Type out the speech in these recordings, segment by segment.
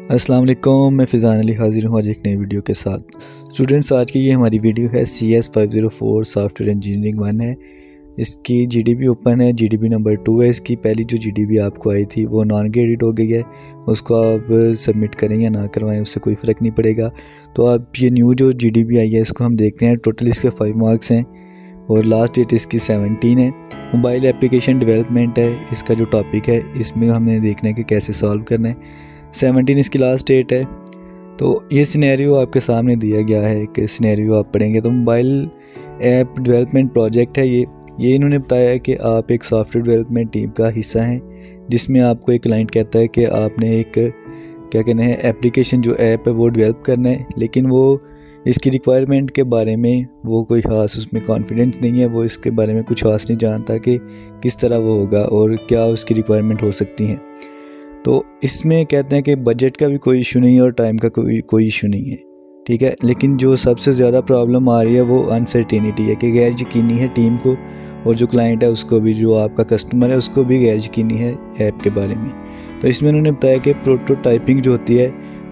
अस्सलाम वालेकुम, मैं फ़िज़ान अली हाज़िर हूँ आज एक नई वीडियो के साथ। स्टूडेंट्स, आज की ये हमारी वीडियो है CS 504 सॉफ्टवेयर इंजीनियरिंग 1 है। इसकी GDB ओपन है, GDB नंबर 2 है। इसकी पहली जो GDB आपको आई थी वो नॉन ग्रेडिट हो गई है। उसको आप सबमिट करें या ना करवाएं उससे कोई फ़र्क नहीं पड़ेगा। तो आप ये न्यू जो GDB आई है इसको हम देखते हैं। टोटल इसके 5 मार्क्स हैं और लास्ट डेट इसकी 17 है। मोबाइल एप्लीकेशन डेवलपमेंट है इसका जो टॉपिक है, इसमें हमने देखना है कि कैसे सॉल्व करना है। 17 इसकी लास्ट डेट है। तो ये सिनेरियो आपके सामने दिया गया है कि सिनेरियो आप पढ़ेंगे तो मोबाइल ऐप डेवलपमेंट प्रोजेक्ट है ये इन्होंने बताया है कि आप एक सॉफ्टवेयर डेवलपमेंट टीम का हिस्सा हैं, जिसमें आपको एक क्लाइंट कहता है कि आपने एक क्या कहना है एप्लीकेशन जो ऐप है वो डेवलप करना है, लेकिन वो इसकी रिक्वायरमेंट के बारे में वो कोई ख़ास उसमें कॉन्फिडेंस नहीं है। वो इसके बारे में कुछ ख़ास नहीं जानता कि किस तरह वो होगा और क्या उसकी रिक्वायरमेंट हो सकती हैं। तो इसमें कहते हैं कि बजट का भी कोई इशू नहीं है और टाइम का कोई इशू नहीं है, ठीक है। लेकिन जो सबसे ज़्यादा प्रॉब्लम आ रही है वो अनसर्टेनिटी है कि गैर यकीनी है टीम को, और जो क्लाइंट है उसको भी, जो आपका कस्टमर है उसको भी गैर यकीनी है ऐप के बारे में। तो इसमें उन्होंने बताया कि प्रोटोटाइपिंग जो होती है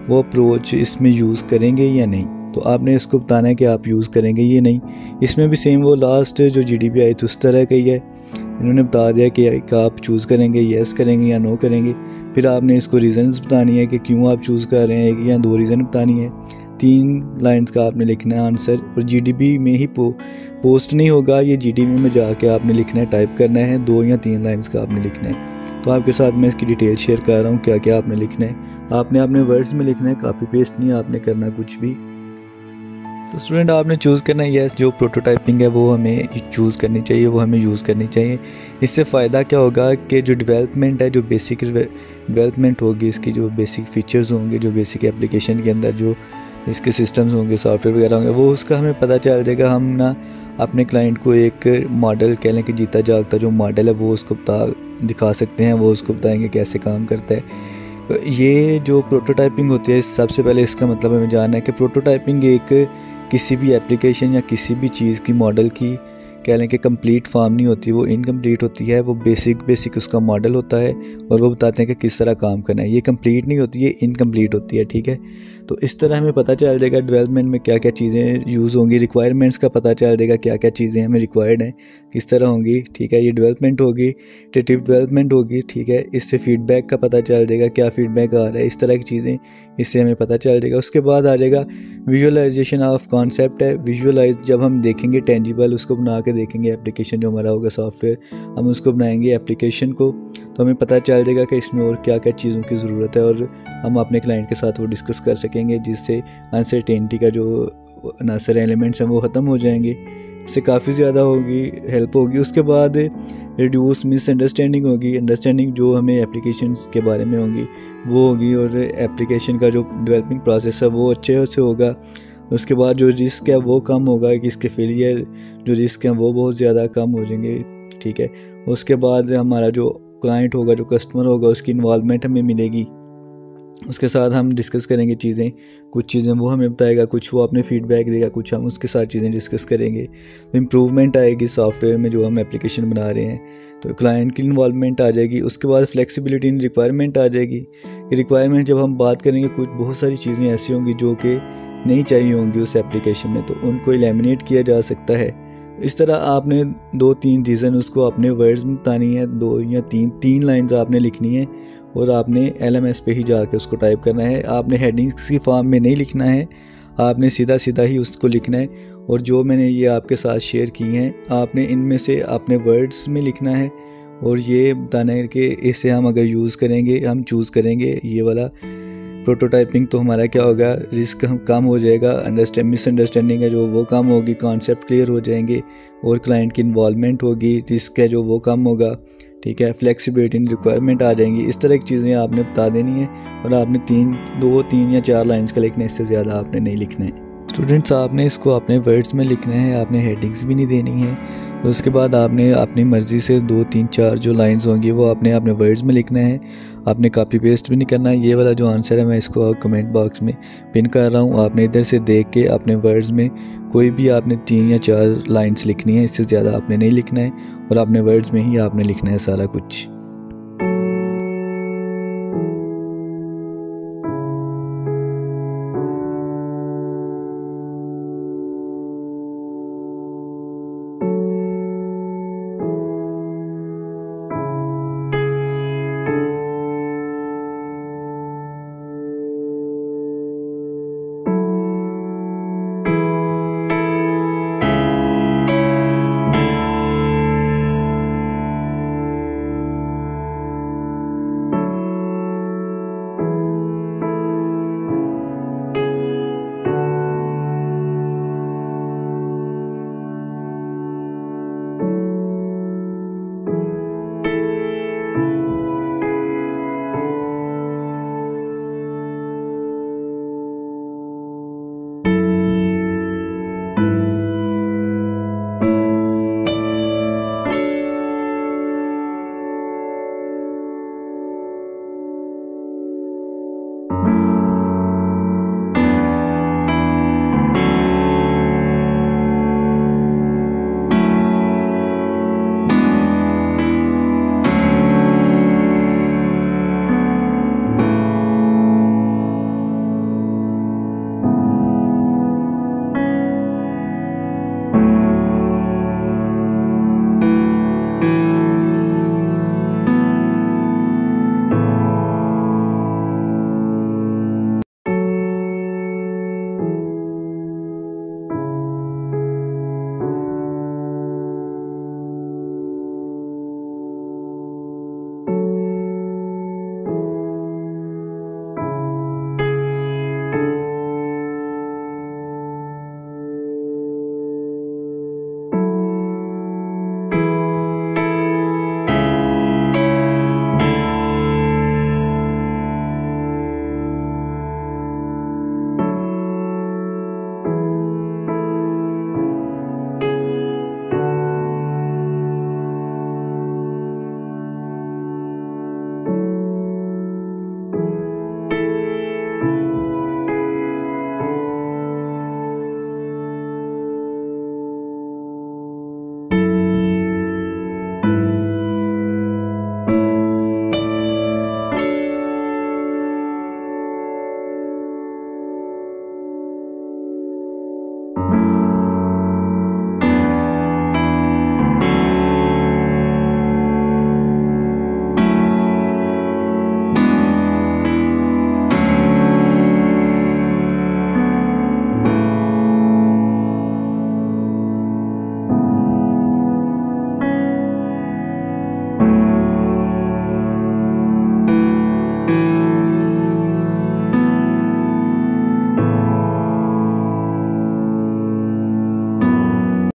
वो अप्रोच इसमें यूज़ करेंगे या नहीं। तो आपने इसको बताना है कि आप यूज़ करेंगे या नहीं। इसमें भी सेम वो लास्ट जो GDB आई थी उस तरह का ही है। इन्होंने बता दिया कि आप चूज़ करेंगे, येस करेंगे या नो करेंगे। फिर आपने इसको रीज़न्स बतानी है कि क्यों आप चूज़ कर रहे हैं, एक या 2 रीज़न बतानी है। 3 लाइंस का आपने लिखना है आंसर, और GDB में ही पोस्ट नहीं होगा, ये GDB में जाके आपने लिखना है, टाइप करना है। 2 या 3 लाइंस का आपने लिखना है। तो आपके साथ मैं इसकी डिटेल शेयर कर रहा हूँ क्या क्या आपने लिखना है। आपने अपने वर्ड्स में लिखना है, कॉपी पेस्ट नहीं आपने करना कुछ भी। तो स्टूडेंट, आपने चूज़ करना है यस, जो प्रोटोटाइपिंग है वो हमें चूज़ करनी चाहिए, वो हमें यूज़ करनी चाहिए। इससे फ़ायदा क्या होगा कि जो डेवलपमेंट है, जो बेसिक डेवलपमेंट होगी, इसकी जो बेसिक फ़ीचर्स होंगे, जो बेसिक एप्लीकेशन के अंदर जो इसके सिस्टम्स होंगे, सॉफ्टवेयर वगैरह होंगे, वो उसका हमें पता चल जाएगा। हम ना अपने क्लाइंट को एक मॉडल कह लें कि जीता जागता जो मॉडल है वो उसको दिखा सकते हैं, वो उसको बताएँगे कैसे काम करता है। तो ये जो प्रोटोटाइपिंग होती है, सबसे पहले इसका मतलब हमें जानना है कि प्रोटोटाइपिंग एक किसी भी एप्लीकेशन या किसी भी चीज़ की मॉडल की कह लें कि कंप्लीट फॉर्म नहीं होती, वो इनकम्प्लीट होती है। वो बेसिक उसका मॉडल होता है और वो बताते हैं कि किस तरह काम करना है। ये कंप्लीट नहीं होती, ये इनकम्प्लीट होती है, ठीक है। तो इस तरह हमें पता चल जाएगा डेवलपमेंट में क्या क्या चीज़ें यूज़ होंगी, रिक्वायरमेंट्स का पता चल जाएगा क्या क्या चीज़ें हमें रिक्वायर्ड हैं, किस तरह होंगी, ठीक है। ये डेवलपमेंट होगी, इटरेटिव डेवलपमेंट होगी, ठीक है। इससे फीडबैक का पता चल जाएगा, क्या फीडबैक आ रहा है, इस तरह की चीज़ें इससे हमें पता चल जाएगा। उसके बाद आ जाएगा विजुअलाइजेशन ऑफ कॉन्सेप्ट है। विजुअलाइज जब हम देखेंगे टेंजिबल, उसको बना के देखेंगे, एप्लीकेशन जो हमारा होगा सॉफ्टवेयर, हम उसको बनाएंगे एप्लीकेशन को, तो हमें पता चल जाएगा कि इसमें और क्या क्या चीज़ों की ज़रूरत है, और हम अपने क्लाइंट के साथ वो डिस्कस कर सकेंगे, जिससे अनसर्टेनिटी का जो अनासर एलिमेंट्स हैं वो ख़त्म हो जाएंगे। इससे काफ़ी ज़्यादा हेल्प होगी। उसके बाद रिड्यूस मिसअंडरस्टैंडिंग होगी। अंडरस्टैंडिंग जो हमें एप्लीकेशन के बारे में होगी वो होगी, और एप्लीकेशन का जो डेवलपिंग प्रोसेस है वो अच्छे से होगा। उसके बाद जो रिस्क है वो कम होगा, कि इसके फेलियर जो रिस्क हैं वो बहुत ज़्यादा कम हो जाएंगे, ठीक है। उसके बाद हमारा जो क्लाइंट होगा, जो कस्टमर होगा, उसकी इन्वॉल्वमेंट हमें मिलेगी। उसके साथ हम डिस्कस करेंगे चीज़ें, कुछ चीज़ें वो हमें बताएगा, कुछ वो अपने फीडबैक देगा, कुछ हम उसके साथ चीज़ें डिस्कस करेंगे। तो इम्प्रूवमेंट आएगी सॉफ्टवेयर में जो हम एप्लीकेशन बना रहे हैं, तो क्लाइंट की इन्वॉल्वमेंट आ जाएगी। उसके बाद फ्लेक्सिबिलिटी इन रिक्वायरमेंट आ जाएगी, कि रिक्वायरमेंट जब हम बात करेंगे, कुछ बहुत सारी चीज़ें ऐसी होंगी जो कि नहीं चाहिए होंगी उस एप्लीकेशन में, तो उनको एलिमिनेट किया जा सकता है। इस तरह आपने 2-3 रीज़न उसको अपने वर्ड्स में बतानी है, 2 या 3 लाइन्स आपने लिखनी है, और आपने LMS पे ही जाके उसको टाइप करना है। आपने हेडिंग्स की फॉर्म में नहीं लिखना है, आपने सीधा ही उसको लिखना है। और जो मैंने ये आपके साथ शेयर की हैं, आपने इनमें से अपने वर्ड्स में लिखना है, और ये बताना है कि इसे हम अगर यूज़ करेंगे, हम चूज़ करेंगे ये वाला प्रोटोटाइपिंग, तो हमारा क्या होगा, रिस्क हम कम हो जाएगा, मिसअंडरस्टैंडिंग है जो वो कम होगी, कॉन्सेप्ट क्लियर हो जाएंगे, और क्लाइंट की इन्वॉल्वमेंट होगी, रिस्क है जो वो कम होगा, ठीक है। फ्लेक्सिबिलिटी इन रिक्वायरमेंट आ जाएंगी। इस तरह की चीज़ें आपने बता देनी है, और आपने 3 या 4 लाइन्स का लिखना है, इससे ज़्यादा आपने नहीं लिखना है। स्टूडेंट्स, आपने इसको अपने वर्ड्स में लिखना है, आपने हेडिंग्स भी नहीं देनी है। तो उसके बाद आपने अपनी मर्ज़ी से 2-3-4 जो लाइंस होंगी वो आपने अपने वर्ड्स में लिखना है, आपने कॉपी पेस्ट भी नहीं करना है। ये वाला जो आंसर है मैं इसको कमेंट बॉक्स में पिन कर रहा हूँ, आपने इधर से देख के अपने वर्ड्स में कोई भी आपने 3 या 4 लाइंस लिखनी है, इससे ज़्यादा आपने नहीं लिखना है, और अपने वर्ड्स में ही आपने लिखना है सारा कुछ।